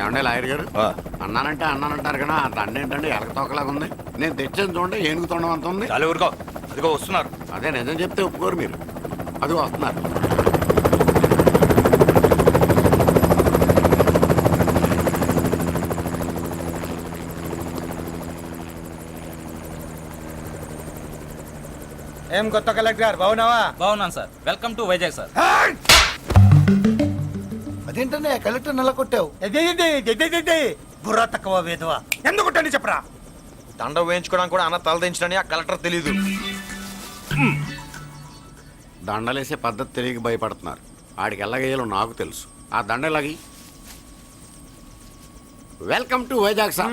ఏమంటే లాయర్ గారు అన్నానంటే అన్నానంటారు కదా ఆ దండ ఏంటంటే ఎలక తోకలాగా ఉంది. నేను తెచ్చేది చూడండి ఏనుగు తొండం అంత ఉంది. చాలా ఊరుకో, అదిగో వస్తున్నారు. అదే నిజం చెప్తే ఒప్పుకోరు మీరు. అది వస్తున్నారు. ఏం కొత్త కలెక్టర్ బాగున్నావా? బాగున్నాను sir. Welcome to Vizag sir. అదేంటనే కలెక్టర్ నల్ల కొట్టావు? బుర్ర తక్కువ వేదవా, ఎందుకు కొట్టండి చెప్పరా? దండ వేయించుకోవడానికి కూడా అన్న తలదించడని ఆ కలెక్టర్ తెలీదు. దండలేసే పద్ధతి తెలియక భయపడుతున్నారు. ఆడికి ఎలాగేయాలో నాకు తెలుసు. ఆ దండలాగి వెల్కమ్ టు వైజాగ్ సార్.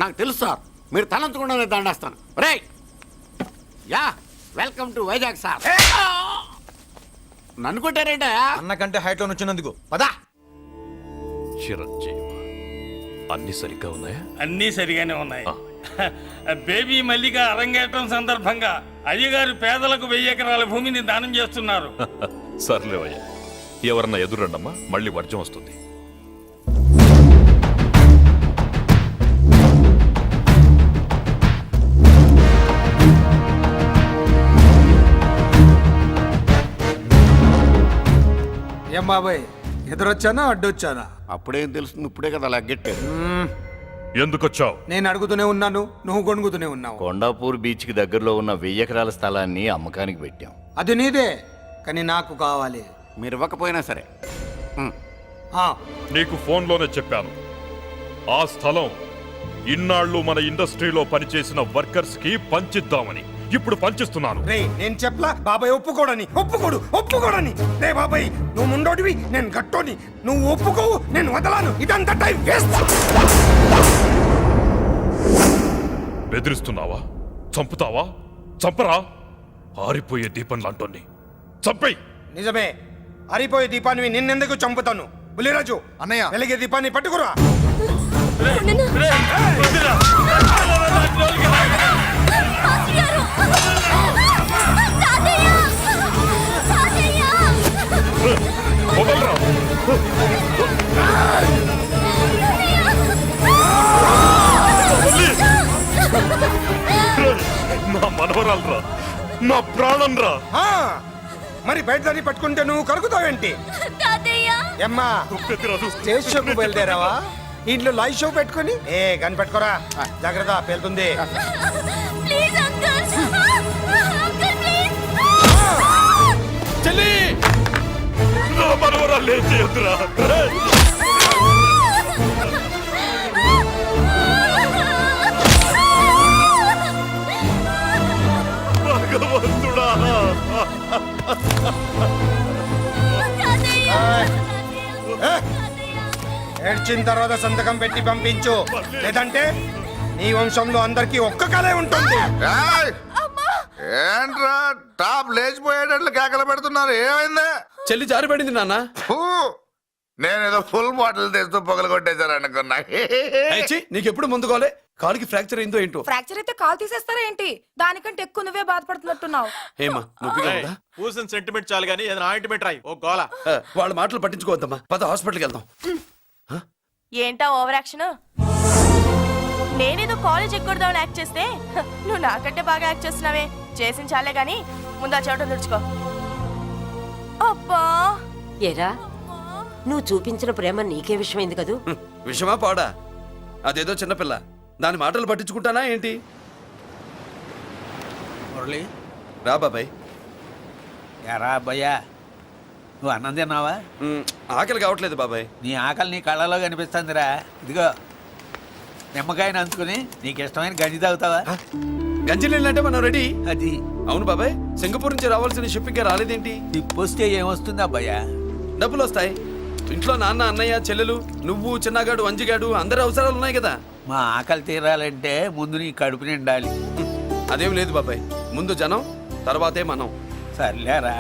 నాకు తెలుసు సార్, మీరు తలంచకుండా నేను దండేస్తాను. రే yeah welcome to Vizag sir. నన్ను కొట్టారేంటా? అన్నకంటే హైట్ లో వచ్చినందుకు పదా. చిరంజీవి అన్ని సరిగ్గా ఉన్నాయా? అన్నీ సరిగానే ఉన్నాయి. బేబీ మల్లిక అరంగేట్రం సందర్భంగా అయ్యగారు పేదలకు 1000 ఎకరాల భూమిని దానం చేస్తున్నారు. సర్లేవయ్యా, ఎవరన్నా ఎదురండమ్మా, మళ్ళీ వర్జం వస్తుంది. ఏం బాబాయ్, ఎదురొచ్చానా అడ్డొచ్చానా? అప్పుడేం తెలుస్తుంది, ఇప్పుడే కదా లగ్గెట్టారు. ఎందుకొచ్చావు? నేను అడుగుతూనే ఉన్నాను, నువ్వు గొణుగుతూనే ఉన్నావు. కొండాపూర్ బీచ్కి దగ్గరలో ఉన్న 1000 ఎకరాల స్థలాన్ని అమ్మకానికి పెట్టాం. అది నీదే, కానీ నాకు కావాలి. మీరు ఇవ్వకపోయినా సరే. ఆ, నీకు ఫోన్లోనే చెప్పాను, ఆ స్థలం ఇన్నాళ్ళు మన ఇండస్ట్రీలో పనిచేసిన వర్కర్స్ కి పంచిద్దామని. ఇప్పుడు పంచిస్తున్నాను. రే నేను చెప్పలా బాబాయ్ ఒప్పుకోడని. రే బాబాయ్, నువ్వు ముండోడివి, నేను గట్టోని. నువ్వు ఒప్పుకోవు, నేను వదలాను. ఇదంతా టైం వేస్ట్. బెదిరిస్తున్నావా? చంపుతావా? చంపరా? ఆరిపోయే దీపం లాంటోని చంపేయ్. నిజమే, ఆరిపోయే దీపాన్ని నిన్నెందుకు చంపుతాను? బుల్లిరాజు అన్నయ్య, వెలిగే దీపాన్ని పట్టుకురా. వదలరా. నా మనవరాలరా, నా ప్రాణం రా. మరి బయట దాన్ని పట్టుకుంటే నువ్వు కలుగుతావేంటి? అమ్మా స్టేజ్ షోకు బయలుదేరావా? ఇంట్లో లైవ్ షో పెట్టుకుని కనిపెట్టుకోరా, జాగ్రత్త పేలుతుంది. చెల్లి, నా మనవరాలు ఏం చేయొద్దురా. భగవంతుడా, ఏడ్చిన తర్వాత సంతకం పెట్టి పంపించు, లేదంటే నీ వంశంలో అందరికి ఒక్క కళే ఉంటుంది. ఏంట్రా టాప్ లేచిపోయేటట్లు కేకలు పెడుతున్నారు? ఏమైంది? చెల్లి జారిపడింది నాన్న. నేనేదో ఫుల్ బాటిల్ తెస్తూ పొగలు కొట్టేశారు అనుకున్నా. నీకెప్పుడు ముందుకోలే, కాలుకి ఫ్రాక్చర్ అయిందో ఏంటో. ఫ్రాక్చర్ అయితే కాలు తీసేస్తారా ఏంటి? దానికంటే ఎక్కువ నువ్వే బాధపడుతున్నట్టున్నావు. ఏమా నొప్పిగా ఉందా? పూసిన సెంటిమెంట్ చాలు గానీ ఏదైనా ఆయింట్మెంట్ రాయి. ఓ గోల. వాళ్ళ మాటలు పట్టించుకోవద్దమ్మా, పద హాస్పిటల్కి వెళ్దాం. ఏంటా ఓవర్ యాక్షన్? నేనేదో కాలేజ్ ఎక్కడదామని యాక్ట్ చేస్తే నువ్వు నాకంటే బాగా యాక్ట్ చేస్తున్నావే. చేసిన చాలే గాని ముందు ఆ చోట తుడుచుకో. అబ్బా, ఏరా నువ్వు చూపించిన ప్రేమ నీకే విషయమైంది కదూ? విషమా పాడా? అదేదో చిన్నపిల్ల, దాని మాటలు పట్టించుకుంటానా ఏంటి? మురళి, రా బాబాయ్. ఎరా అబ్బాయ్యా, నువ్వు అన్నం తిన్నావా? ఆకలి కావట్లేదు బాబాయ్. నీ ఆకలి నీ కళ్ళలో కనిపిస్తుందిరా. ఇదిగో నిమ్మకాయని అంచుకుని నీకు ఇష్టమైన గంజి తాగుతావా? గంజి నీళ్ళంటే మనం రెడీ. అది అవును బాబాయ్, సింగపూర్ నుంచి రావాల్సిన షిప్పింగ్ రాలేదేంటి? తిప్పొస్తే ఏమొస్తుంది అబ్బాయ్యా? డబ్బులు వస్తాయి. ఇంట్లో నాన్న, అన్నయ్య, చెల్లెలు, నువ్వు, చిన్నగాడు, అంజిగాడు, అందరి అవసరాలు ఉన్నాయి కదా. మా ఆకలి తీరాలంటే ముందు నీ కడుపు నిండాలి. అదేం లేదు బాబాయ్, ముందు జనం, తర్వాతే మనం. సర్లేరా,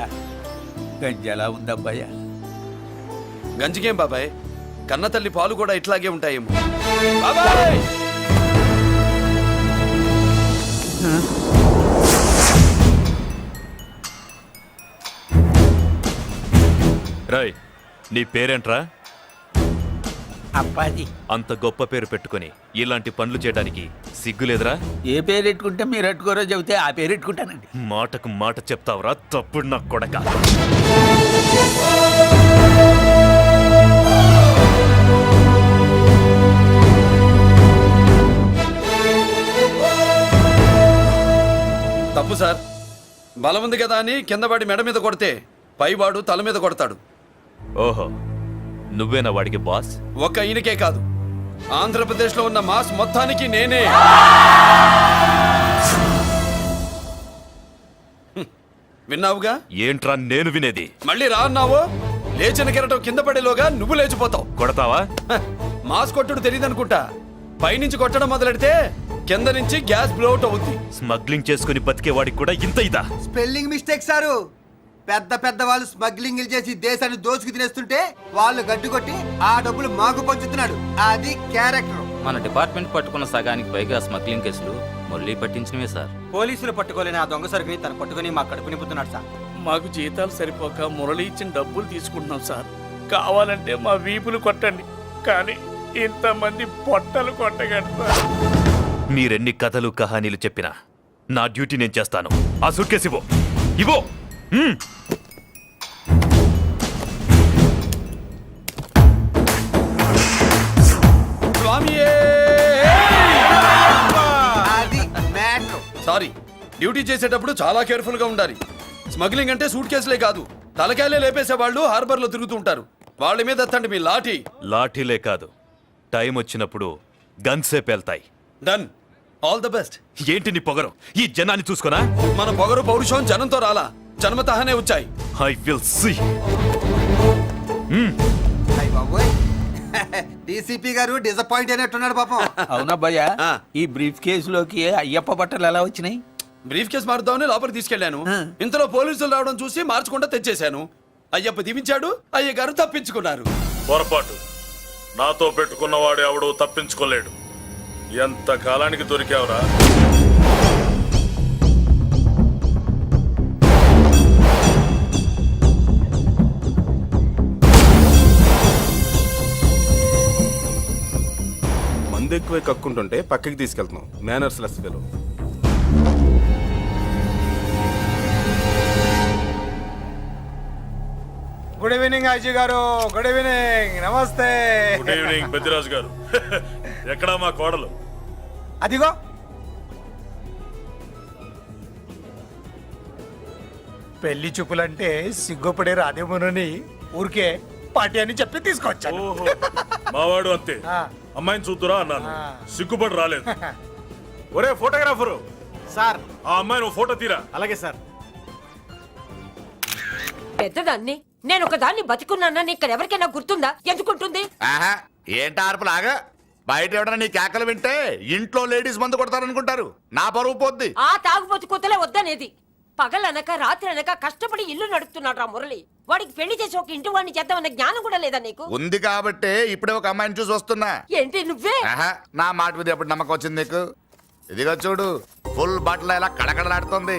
గంజి ఎలా ఉంది అబ్బాయ్యా? గంజికేం బాబాయ్, కన్న తల్లి పాలు కూడా ఇట్లాగే ఉంటాయేమో. బాబాయ్, రాయ్, నీ పేరేంట్రా? అప్పాజీ. అంత గొప్ప పేరు పెట్టుకొని ఇలాంటి పనులు చేయడానికి సిగ్గులేదురా? ఏ పేరు పెట్టుకుంటే మీరు పెట్టుకోరో చెబితే ఆ పేరు పెట్టుకుంటానండి. మాటకు మాట చెప్తావురా తప్పుడు నా కొడక. తప్పు సార్. బలం ఉంది కదా అని కింద పడి మెడ మీద కొడితే పైవాడు తల మీద కొడతాడు. ఓహో, నువ్వేనా వాడికి బాస్? ఒక్క ఈయనకే కాదు, ఆంధ్రప్రదేశ్లో ఉన్న మాస్ మొత్తానికి నేనే. విన్నావుగా? ఏంట్రా నేను వినేది? మళ్ళీ రా అన్నావు, లేచిన కెరటం కింద పడేలోగా నువ్వు లేచిపోతావు. కొడతావా? మాస్ కొట్టుడు తెలియదనుకుంటా. పైనుంచి కొట్టడం మొదలెడితే కింద నుంచి గ్యాస్ బ్లౌట్ అవుద్ది. స్మగ్లింగ్ చేసుకుని బతికే వాడికి కూడా ఇంత ఇదా? Spelling mistake sir. పెద్ద పెద్ద వాళ్ళు స్మగ్లింగ్ చేసి దేశాన్ని దోచుకు తినేస్తుంటే వాళ్ళు గడ్డు కొట్టి ఆ డబ్బులు మాకు పంచుతున్నాడు. అది క్యారెక్టర్. మన డిపార్ట్మెంట్ పట్టుకున్న సగానికి పైగా స్మగ్లింగ్ కేసులు మురళి పట్టించినవే సార్. పోలీసులు పట్టుకోలేని ఆ దొంగ సరుకుని తను పట్టుకుని మా కడుపు నింపుతున్నాడు సార్. మాకు జీతాలు సరిపోక మురళి ఇచ్చిన డబ్బులు తీసుకుంటున్నాం సార్. కావాలంటే మా వీపులు కొట్టండి, కానీ ఇంతమంది పొట్టలు కొట్టగలరు. మీరెన్ని కథలు కహానీలు చెప్పినా నా డ్యూటీ నేను చేస్తాను. ఆ సూట్కేస్ ఇవ్వు, ఇవ్వు. సారీ, డ్యూటీ చేసేటప్పుడు చాలా కేర్ఫుల్ గా ఉండాలి. స్మగ్లింగ్ అంటే సూట్ కేసులే కాదు, తలకాయలే లేపేసే వాళ్ళు హార్బర్ లో తిరుగుతూ ఉంటారు. వాళ్ళ మీద ఎత్తండి మీ లాఠీ. లాఠీలే కాదు, టైం వచ్చినప్పుడు గన్సే పేల్తాయి. డన్. All the best. ఏంటి నీ పొగరు? ఈ జనాన్ని చూసుకోనా? మన పొగరు పౌరుషం జనంతో రాలా, జన్మతహనే వచ్చాయి. I will see. డీసీపీ గారు డిసప్పాయింట్ అయినట్టున్నాడు పాపం. అవునబ్బయ్య, ఈ బ్రీఫ్ కేసులోకి అయ్యప్ప బట్టలు ఎలా వచ్చినాయి? బ్రీఫ్ కేసు మారుద్దామని లోపలికి తీసుకెళ్లాను. ఇంతలో పోలీసులు రావడం చూసి మార్చకుండా తెచ్చేశాను. అయ్యప్ప దీవించాడు, అయ్య గారు తప్పించుకున్నారు. పొరపాటు. నాతో పెట్టుకున్నవాడు ఎవడు తప్పించుకోలేడు. ఎంత కాలానికి దొరికావురా? మందు ఎక్కువ కక్కుంటుంటే పక్కకి తీసుకెళ్తున్నాం. Manners less fellow. Good evening Ajay గారు. Good evening. నమస్తే. గుడ్ ఈవినింగ్ పెద్దిరాజు గారు. ఎక్కడా మా కోడలు? అదిగో. పెళ్లి చూపులంటే సిగ్గుపడే రాధేమోనని ఊరికే పార్టీ అని చెప్పి తీసుకొచ్చాను. మావాడు అంతే. అమ్మాయిని చూద్దురా అన్నాను, సిగ్గుపడి రాలేదు. ఒరే ఫోటోగ్రాఫరు సార్, ఆ అమ్మాయిని ఫోటో తీరా. అలాగే సార్. పెద్దదాన్ని నేను ఒక దాన్ని బతికున్నానని ఇక్కడ ఎవరికైనా గుర్తుందా? ఎందుకుంటుంది? ఏంటి ఆర్పులాగా? బయట ఎవడన్నా నీ కేకలు వింటే ఇంట్లో లేడీస్ మందు కొడతారనుకుంటారు. నా పరువు పోద్ది. ఆ తాగుబోతు కూతలే వద్దనేది. పగలనక రాత్రి అనక కష్టపడి ఇల్లు నడుపుతున్నాడు రా మురళి. వాడికి పెళ్లి చేసి ఒక ఇంటి వాడిని చేద్దామన్న జ్ఞానం కూడా లేదా నీకు? ఉంది కాబట్టే ఇప్పుడే ఒక అమ్మాయిని చూసి వస్తున్నా. ఏంటి నువ్వే? నా మాట మీద ఎప్పుడు నమ్మకం వచ్చింది నీకు? ఇదిగో చూడు, ఫుల్ బట్టలు ఇలా కడకడలాడుతుంది.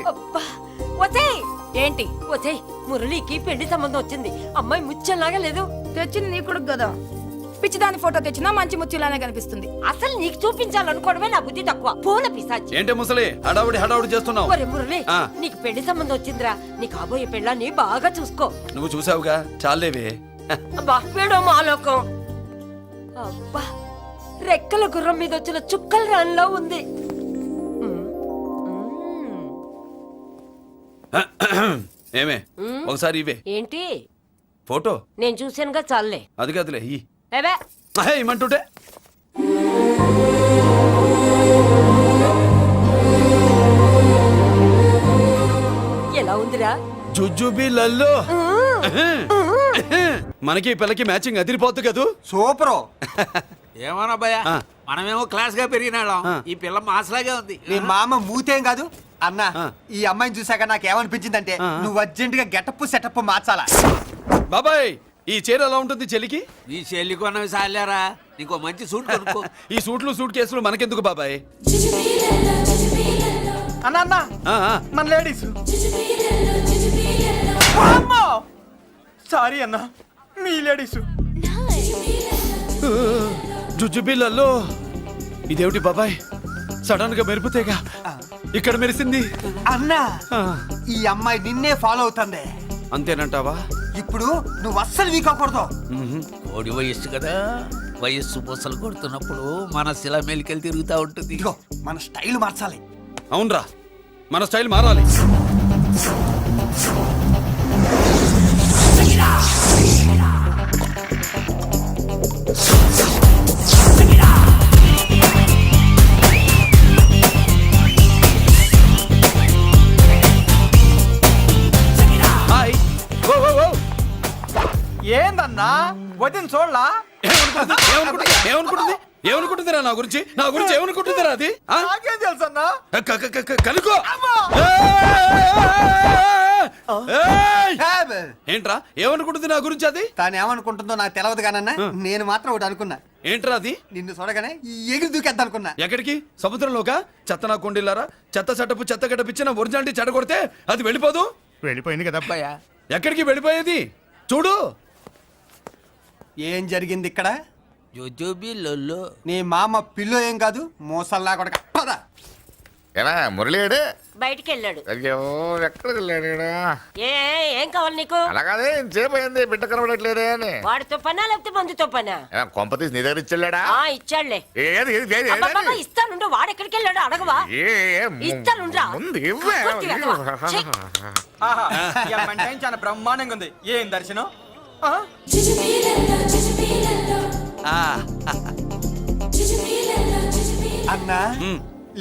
ఏంటి వచ్చేయ్, మురళికి పెళ్లి సంబంధం వచ్చింది. అమ్మాయి ముచ్చల్లాగా లేదు. తెచ్చింది నీ కొడుకు కదా, పిచ్చిదాని ఫోటో తెచ్చినా మంచి ముచ్చిలానే కనిపిస్తుంది. అసలు నీకు చూపించాలనుకోవడమే నా బుద్ధి తక్కువ. పూల పిశాచి. ఏంటి ముసలి హడావుడి హడావుడి చేస్తున్నావు? ఒరే మురళి, నీకు పెళ్లి సంబంధం వచ్చిందిరా. నీ కాబోయే పెళ్ళాన్ని బాగా చూసుకో. నువ్వు చూసావుగా, చాలేవే. అబ్బా వీడో మాలోకం. అబ్బా రెక్కల గుర్రం మీద వచ్చిన చుక్కల రాన్లా ఉంది. ఏమే ఒకసారి ఇవే. ఏంటి ఫోటో? నేను చూసానుగా, చాలే. అది కదులే ఏవే ఇమ్మంటుంటే. ఎలా ఉందిరా? జుజుబి లల్లో. మనకి ఈ పిల్లకి మ్యాచింగ్ అదిరిపోద్దు కదూ. సూపరు. ఏమోనబ్బయ్య, మనమేమో క్లాస్ గా పెరిగినాళ్ళం. ఈ పిల్ల మాసలాగే ఉంది. నీ మామ మూతేం కాదు అన్న. ఈ అమ్మాయిని చూసాక నాకేమనిపించిందంటే నువ్వు అర్జెంట్ గా గెటప్ సెటప్ మార్చాలా. బాబాయ్, ఈ చీర ఎలా ఉంటుంది చెలికి? నీ చెల్లి కొన్నవి సాలేరా, నీకు మంచి సూట్ కొనుక్కో. ఈ సూట్లు సూట్ కేసులు మనకెందుకు బాబాయ్? అన్న అన్న మన లేడీస్. సారీ అన్న, మీ లేడీస్. జుజుబిళ్ళల్లో ఇదేమిటి బాబాయ్ సడన్ గా మెరుపుతేగా ఇక్కడ మెరిసింది అన్నా ఆ, ఈ అమ్మాయి నిన్నే ఫాలో అవుతుంది అంతేనంటావా ఇప్పుడు నువ్వు అస్సలు వీకకూడదు. కోడి వయస్సు కదా, వయస్సు పూసలు కొడుతున్నప్పుడు మన శిల మేలికెళ్ళి తిరుగుతూ ఉంటుంది. ఇదిగో మన స్టైల్ మార్చాలి. అవునరా, మన స్టైల్ మారాలి. హాయ్. ఓ, ఓ, ఓ. ఏందన్నా వదిన చూడలా? ఏమనుకుంటుందిరా నా గురించి ఏమనుకుంటుందిరా అది ఆ? నాకేం తెలుసు అన్నా? కనుకో. ఏంట్రా ఏమనుకుంటుంది నా గురించి అది? తాను ఏమనుకుంటుందో నాకు తెలియదు కానన్నా, నేను మాత్రం ఒకటి అనుకున్నా. ఏంట్రా అది? నిన్ను చూడగానే ఎగిరి దూకేద్దాం అనుకున్నా. ఎక్కడికి? సముద్రంలోకా? చెత్త నా కొండిల్లారా, చెత్త చెట్టపు చెత్త గడపిచ్చిన ఒరిజినాలిటీ చెడగొడితే అది వెళ్ళిపోదు. వెళ్ళిపోయింది కదా అబ్బాయా. ఎక్కడికి వెళ్ళిపోయేది? చూడు ఏం జరిగింది ఇక్కడ. జుజుబిళ్ళల్లో నీ మామ పిల్లో ఏం కాదు, మోసల్లా కొడక. పద. ఎలా మురళీడు బయటికి వెళ్ళాడు. అయ్యో ఎక్కడికి వెళ్ళాడు ఈడ? ఏం కావాలి నీకు? అలాగే ఇంతసేపు అయింది బిడ్డ కనబడట్లేదే అని. వాడితో పనా లేకపోతే మందుతో పనా? కొంప తీసి నీ దగ్గర ఇచ్చాడా? ఇచ్చాడులే. ఏది ఏది ఏది అబ్బబ్బబ్బ, ఇస్తానుండు. వాడు ఎక్కడికి వెళ్ళాడు అడగవా? ఇస్తానుండ్రా. ముందు ఇవ్వే. కొట్టి వెళ్ళవా? ఛీ. చాలా బ్రహ్మాండంగా ఉంది. ఏం దర్శనం. అన్నా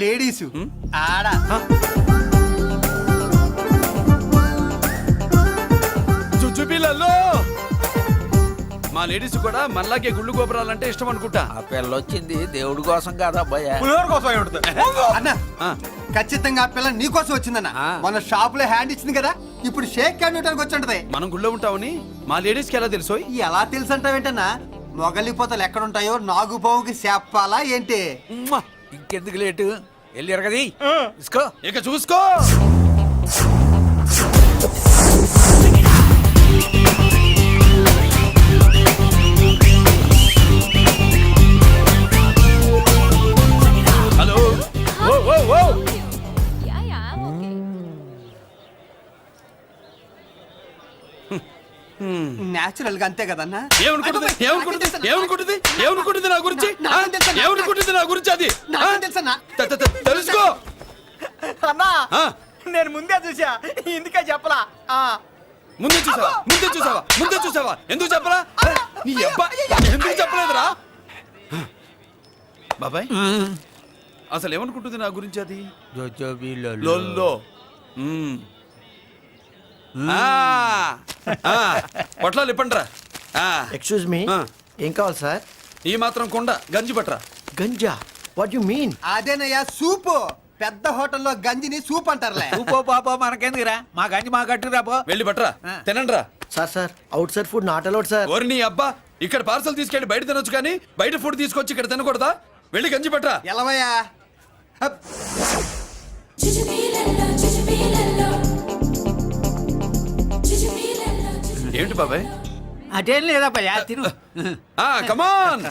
లేడీస్ ఆడ జుజుబిళ్ళల్లో మా లేడీస్ కూడా మనలాగే గుళ్ళు గోపురాలంటే ఇష్టం అనుకుంటా. ఆ పిల్ల వచ్చింది దేవుడి కోసం కాదా అబ్బాయ? అన్నా ఖచ్చితంగా ఆ పిల్ల నీ కోసం వచ్చిందన్న. మన షాప్ లో హ్యాండ్ ఇచ్చింది కదా, ఇప్పుడు షేక్ హ్యాండ్ ఇవ్వడానికి వచ్చి ఉంటది. మనం గుళ్ళో ఉంటామని మా లేడీస్ కి ఎలా తెలుసు? ఎలా తెలుసు అంటావేంటన్నా? మొగలిపోతలు ఎక్కడుంటాయో నాగుబావుకి చెప్పాలా ఏంటి? ఇంకెందుకు లేటు, వెళ్ళారు కదా తీసుకో. ఇక చూసుకో. హలో. ఓ ఓ ఓ. నేచురల్ గా అంతే కదన్నా. ఏమనుకుంటుంది నా గురించి? ఏమనుకుంటుంది నా గురించి అది? తెలుసుకో అన్నా ఆ, నేను ముందే చూసా, ఇందుకే చెప్పలా. ముందే చూసావా? ఎందుకు చెప్పరా? నీ అబ్బా ఎందుకు చెప్పలేదురా? బాబాయ్ అసలు ఏమనుకుంటుంది నా గురించి అది? లొల్లో. పొట్లాలు ఇప్పండ్రా. ఎక్స్క్యూజ్ మీ, ఏం కావాలి సార్? ఈ మాత్రం కొండ గంజి పట్రా. గంజా? What you mean? అదేనయ్యా సూపు. పెద్ద హోటల్లో గంజిని సూప్ అంటారులే. ఊపో పాపో మనకెందుకురా, మా గంజి మా కట్టురా పో. వెళ్ళి పట్రా, తినండ్రా. Sir outside food not allowed sir. ఓరి నీ అబ్బా, ఇక్కడ పార్సల్ తీసుకెళ్ళి బయట తినొచ్చు కానీ బయట ఫుడ్ తీసుకొచ్చి ఇక్కడ తినకూడదా? వెళ్ళి గంజి పట్రా. ఎలవయ్యా. ఏంటి బాబాయ్? అదేం లేదబ్బా తిను. కమాన్.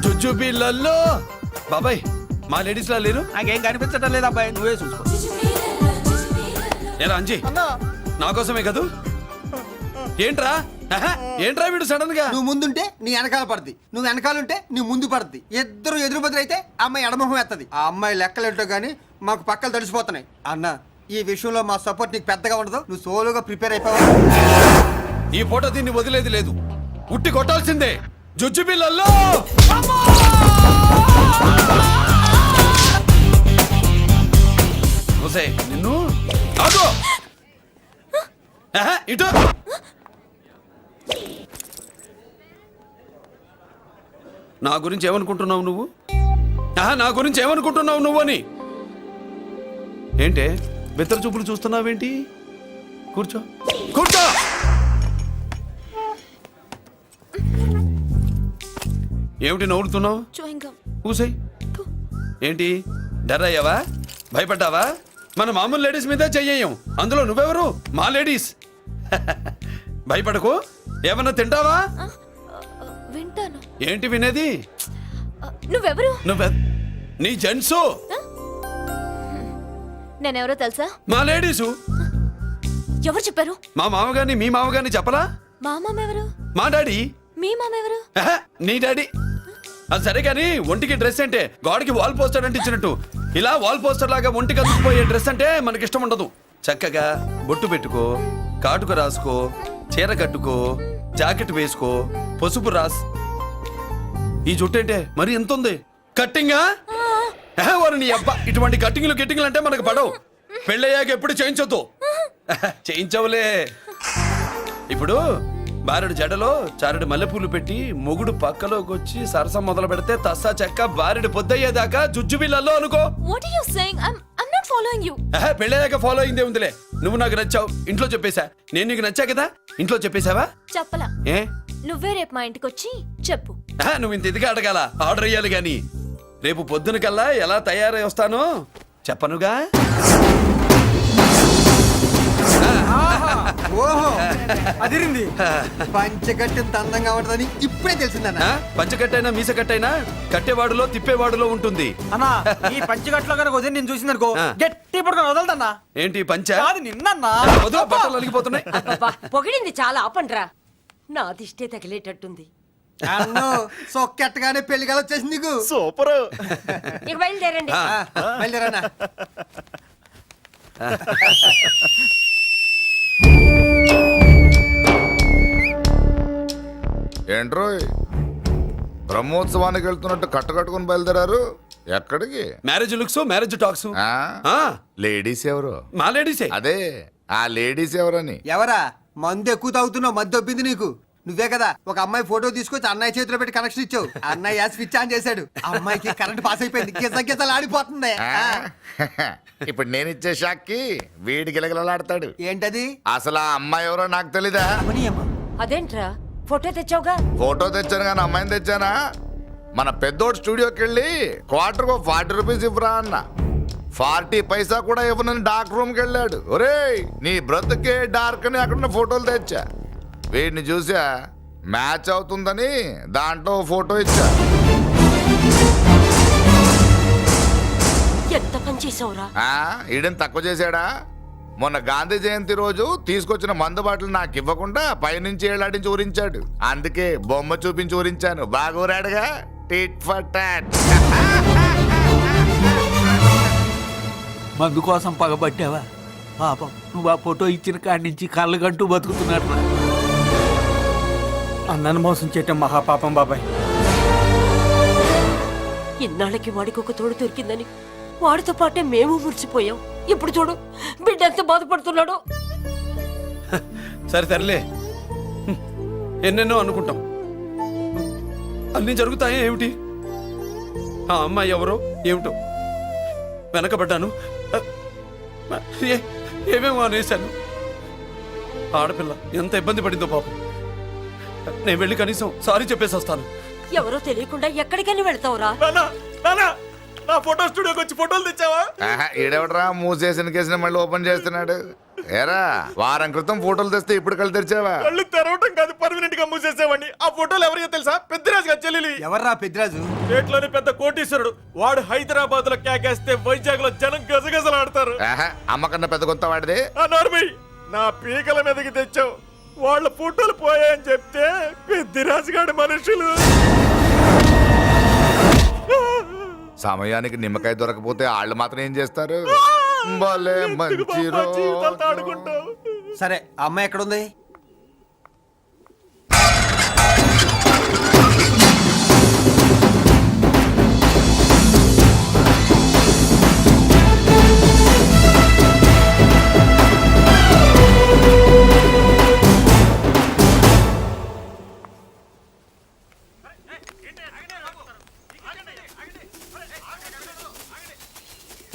జుజుబిళ్ళల్లో బాబాయ్ మా లేడీస్ లా లేరు. నాకేం కనిపించడం లేదు అబ్బాయి, నువ్వే చూసుకో. ఏరా అంజీ, నా కోసమే కదూ? ఏంట్రా ఏంట్రా వీడు సడన్ గా? నువ్వు ముందుంటే నీ వెనకాల పడుద్ది, నువ్వు వెనకాలంటే నీ ముందు పడుద్ది. ఇద్దరు ఎదురు బదులు అయితే అమ్మాయి ఎడమొహం ఎత్తది. ఆ అమ్మాయి లెక్కలేంటో గానీ మాకు పక్కలు తడిసిపోతున్నాయి. అన్న ఈ విషయంలో మా సపోర్ట్ నీకు పెద్దగా ఉండదు. నువ్వు సోలోగా ప్రిపేర్ అయిపోవాలి. ఈ ఫోటో దీన్ని వదిలేది లేదు, ఉట్టి కొట్టాల్సిందే. జుజుబిళ్ళల్లో నిన్ను ఆగు. ఇటు నా గురించి ఏమనుకుంటున్నావు నువ్వు? నా గురించి ఏమనుకుంటున్నావు నువ్వు అని? ఏంటే బెత్తర చూపులు చూస్తున్నావేంటి? కూర్చో. ఏమిటి నవ్వుతున్నావు? కూసై. ఏంటి డర్ అయ్యావా? భయపడ్డావా? మన మామూలు లేడీస్ మీద చెయ్యం, అందులో నువ్వెవరు? మా లేడీస్. భయపడకు. ఏమన్నా తింటావా? వింటాను. ఏంటి వినేది? నువ్వెవరు? నువ్వే నీ జెంట్సు, నేనెవరో తెలుసా? మా లేడీసు. ఎవరు చెప్పారు? మా మామగారిని మీ మామగారిని చెప్పలా? మా మామ ఎవరు? మా డాడీ. మీ మామ ఎవరు? నీ డాడీ. అది సరే కానీ ఒంటికి డ్రెస్ అంటే గోడకి వాల్ పోస్టర్ అంటే ఇచ్చినట్టు ఇలా వాల్ పోస్టర్ లాగా ఒంటికి అందుకుపోయే డ్రెస్ అంటే మనకి ఇష్టం ఉండదు. చక్కగా బొట్టు పెట్టుకో, కాటుక రాసుకో, చీర కట్టుకో, జాకెట్ వేసుకో, పసుపు రాస్. ఈ జుట్టు అంటే మరి ఎంత ఉంది? కట్టింగా వారు నీ అబ్బా. ఇటువంటి కట్టింగ్లు గిట్టింగ్లు అంటే మనకు పడవు. పెళ్ళయ్యాక ఎప్పుడు చేయించొద్దు. చేయించవులే. ఇప్పుడు బారెడు జడలో చారెడు మల్లెపూలు పెట్టి మొగుడు పక్కలోకి వచ్చి సరసం మొదలు పెడితే తస్సా చెక్క బారెడు పొద్దయ్యేదాకా జుజ్జు బిళ్ళల్లో అనుకో. What are you saying? I'm not following you. పెళ్ళయ్యాక ఫాలో అయిందే ఉందిలే. నువ్వు నాకు నచ్చావు, ఇంట్లో చెప్పేశా. నేను నీకు నచ్చా కదా, ఇంట్లో చెప్పేశావా? చెప్పలా. ఏ నువ్వే రేపు మా ఇంటికి వచ్చి చెప్పు. నువ్వు ఇంత ఇదిగా అడగాల, ఆర్డర్ అయ్యాలి గాని. రేపు పొద్దున కల్లా ఎలా తయారై వస్తానో చెప్పనుగా. ఓహో అదిరింది. పంచగట్టెంత అందంగా ఉంటుందని ఇప్పుడే తెలిసిందన్న. పంచకట్టైనా మీసకట్టైనా కట్టేవాడులో తిప్పేవాడులో ఉంటుంది. అన్నా ఈ పంచగట్లో కనుక వదిలి నేను చూసిందనుకో గట్టి పడుకొని వదలదన్నా. ఏంటి పంచ? అది నిన్నన్నా. వదిలే, బట్టలు అలిగిపోతున్నాయి. అబ్బబ్బా, పొగిడింది చాలా ఆపండ్రా. నా దిష్టే తగిలేటట్టుంది. అన్ను సొక్కెట్టగానే పెళ్లి కల వచ్చేసింది నీకు. సూపర్. ఇక బయలుదేరండి. బయలుదేరన్నా. ఏంట్రోయ్ బ్రహ్మోత్సవానికి వెళ్తున్నట్టు కట్టుకట్టుకుని బయలుదేరారు? ఎక్కడికి? Marriage looks, marriage talks. Ladies ఎవరు? మా లేడీసే. అదే ఆ లేడీస్ ఎవరని. ఎవరా? మందు ఎక్కువ తాగుతున్నావు, మధ్య ఒప్పింది నీకు. నువ్వే కదా ఒక అమ్మాయి ఫోటో తీసుకొచ్చి అన్నయ్య చేతిలో పెట్టి కనెక్షన్ ఇచ్చావు. అన్నయ్య స్విచ్ ఆన్ చేశాడు, అమ్మాయికి కరెంట్ పాస్ అయిపోయింది. గిజగిజలు ఆడిపోతుంది. ఇప్పుడు నేను ఇచ్చే షాక్కి వీడి గిలగిలలాడతాడు. ఏంటది? అసలు ఆ అమ్మాయి ఎవరో నాకు తెలీదా? అదేంట్రా ఫోటో తెచ్చావుగా? ఫోటో తెచ్చాను కానీ అమ్మాయిని తెచ్చానా? మన పెద్దోడు స్టూడియోకి వెళ్ళి క్వార్టర్కు 40 రూపీస్ ఇవ్వరా అన్న. 40 పైసా కూడా ఇవ్వనని డార్క్ రూమ్కి వెళ్ళాడు. ఒరేయ్ నీ బ్రతుకే డార్క్ అని అక్కడ ఫోటోలు తెచ్చా. వీడిని చూసా మ్యాచ్ అవుతుందని దాంట్లో ఫోటో ఇచ్చా. ఎంత పని చేసావురా? ఈడని తక్కువ చేశాడా? మొన్న గాంధీ జయంతి రోజు తీసుకొచ్చిన మందు బాటలు నాకు ఇవ్వకుండా పైనుంచి ఏలాడించి ఊరించాడు. అందుకే బొమ్మ చూపించి ఊరించాను. బాగా ఊరాడుగా. Tit for tat. మందు కోసం పగబట్టావా? పాపం నువ్వు ఆ ఫోటో ఇచ్చిన కాడి నుంచి కళ్ళగంటూ బతుకుతున్నాడు. అన్నను మోసం చేయటం మహాపాపం బాబాయ్. ఇన్నాళ్ళకి వాడికి ఒక తోడు దొరికిందని వాడితో పాటే మేము మురిసిపోయాం. ఇప్పుడు చూడు బిడ్డ ఎంత బాధపడుతున్నాడో. సరే తరలే, ఎన్నెన్నో అనుకుంటాం, అన్నీ జరుగుతాయా ఏమిటి? ఆ అమ్మాయి ఎవరో ఏమిటో వెనకబడ్డాను, ఏమేమో అనేశాను. ఆడపిల్ల ఎంత ఇబ్బంది పడిందో పాపం. నేను వెళ్ళి కనీసం సారీ చెప్పేసి వస్తాను. ఎవరో తెలియకుండా ఎక్కడికైనా వెళ్తావురా? నా ఫోటో స్టూడియోకి వచ్చి ఫోటోలు తెచ్చావా? ఈడెవడరా మూసేసిన కేసుని మళ్ళీ ఓపెన్ చేస్తున్నాడు? ఏరా వారం క్రితం ఫోటోలు తెస్తే ఇప్పుడు కళ్ళు తెరిచావా? కళ్ళు తెరవటం కాదు, పర్మనెంట్ గా మూసేసేవాడిని. ఆ ఫోటోలు ఎవరికో తెలుసా? పెద్దరాజు గారి చెల్లెలి. ఎవర్రా పెద్దరాజు? స్టేట్లోని పెద్ద కోటీశ్వరుడు. వాడు హైదరాబాద్ లో కేకేస్తే వైజాగ్ లో జనం గజగజలాడతారు. అమ్మకన్నా పెద్ద కొత్త వాడిదే. ఆ నార్మల్ నా పీకల మీదకి తెచ్చావు. వాళ్ళ ఫోటోలు పోయాయని చెప్తే పెద్దిరాజు గారి మనుషులు. సమయానికి నిమ్మకాయ దొరకపోతే వాళ్ళు మాత్రం ఏం చేస్తారు? భలే మంచి రోజు. ఆడుకుంటావు. సరే అమ్మాయి ఎక్కడుంది?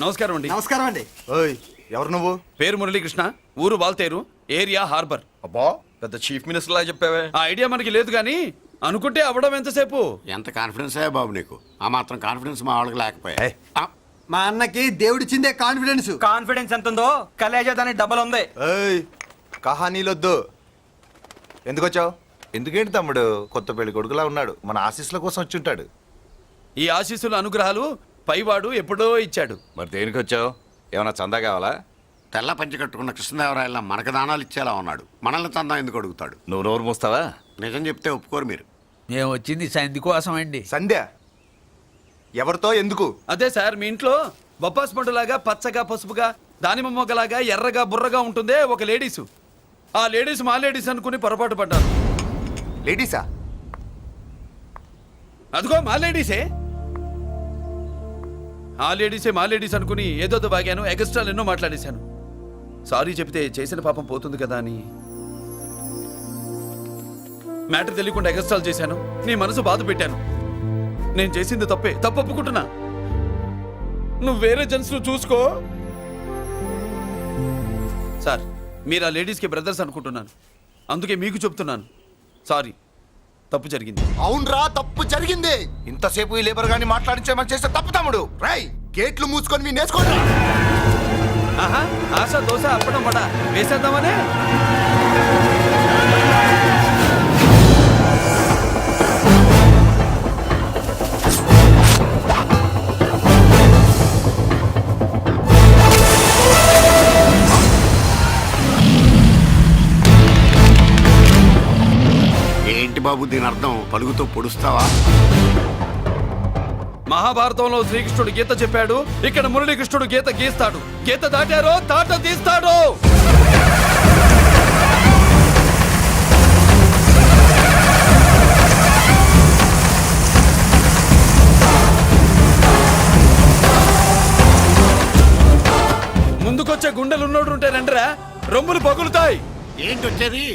నమస్కారం అండి. నమస్కారం అండి. ఓయ్ ఎవరు నువ్వు? పేరు మురళీకృష్ణ, ఊరు వాల్తేరు, ఏరియా హార్బర్. అబ్బా పెద్ద చీఫ్ మినిస్టర్ లాగా చెప్పావే. ఆ ఐడియా మనకి లేదు కానీ అనుకుంటే అవ్వడం ఎంతసేపు? ఎంత కాన్ఫిడెన్స్ అయ్యా బాబు నీకు? ఆ మాత్రం కాన్ఫిడెన్స్ మా వాళ్ళకి లేకపోయా? మా అన్నకి దేవుడిచ్చిందే కాన్ఫిడెన్స్. కాన్ఫిడెన్స్ ఎంత ఉందో కలేజా దాని డబల్ ఉంది. కహానీలొద్దు. ఎందుకు వచ్చావు? ఎందుకేంటి తమ్ముడు? కొత్త పెళ్లి కొడుకులా ఉన్నాడు. మన ఆశీస్సుల కోసం వచ్చి ఉంటాడు. ఈ ఆశీస్సుల అనుగ్రహాలు పైవాడు ఎప్పుడో ఇచ్చాడు. మరి దేనికి వచ్చావు? ఏమైనా చందా కావాలా? తెల్ల పంచి కట్టుకున్న కృష్ణదేవరాయల మనకు దానాలు ఇచ్చేలా ఉన్నాడు. మనల్ని చందా ఎందుకు అడుగుతాడు? నువ్వు నోరు మూస్తావా? నిజం చెప్తే ఒప్పుకోరు మీరు. మేము వచ్చింది సంధి కోసం అండి. సంధ్య ఎవరితో ఎందుకు? అదే సార్, మీ ఇంట్లో బొప్పాస్ పండులాగా పచ్చగా పసుపుగా దానిమ్మ మొగ్గలాగా ఎర్రగా బుర్రగా ఉంటుందే ఒక లేడీసు. ఆ లేడీస్ మా లేడీస్ అనుకుని పొరపాటు పడ్డాను. లేడీసా? అదిగో మా లేడీసే. ఆ లేడీసే మా లేడీస్ అనుకుని ఏదో బాగాను, ఎగస్ట్రాలు ఎన్నో మాట్లాడేశాను. సారీ చెప్తే చేసిన పాపం పోతుంది కదా అని మ్యాటర్ తెలియకుండా ఎగస్ట్రాలు చేశాను. నీ మనసు బాధ పెట్టాను. నేను చేసింది తప్పే, తప్పు ఒప్పుకుంటున్నా. నువ్వు వేరే జెంట్స్ చూసుకో. సార్, మీరు ఆ లేడీస్కి బ్రదర్స్ అనుకుంటున్నాను, అందుకే మీకు చెప్తున్నాను. సారీ, తప్పు జరిగింది. అవునరా, తప్పు జరిగింది. ఇంతసేపు ఈ లేబర్ గాని మాట్లాడించేమని చేస్తే తప్పు తమ్ముడు. రై, గేట్లు మూసుకొని మీ నేర్చుకోండి. ఆహా, ఆశ దోశ అప్పడం వడ వేసేద్దామనే. ఏంటి బాబు దీని అర్థం? పలుగుతో పొడుస్తావా? మహాభారతంలో శ్రీకృష్ణుడు గీత చెప్పాడు, ఇక్కడ మురళీకృష్ణుడు గీత గీస్తాడు. గీత దాటారో తాట తీస్తాడు. ముందుకొచ్చే గుండెలున్నోడు ఉంటే రండిరా, రొమ్ములు పగులుతాయి. ఏంటి వచ్చేది?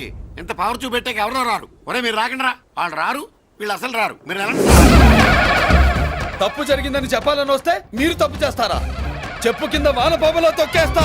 ఇంత పవర్ చూపెట్టాక ఎవరో రారు. ఒరే మీరు రాకండి రా. వాళ్ళు రారు, వీళ్ళు అసలు రారు. మీరు ఎలా? తప్పు జరిగిందని చెప్పాలని వస్తే మీరు తప్పు చేస్తారా? చెప్పు కింద వాన బాబులో తొక్కేస్తా.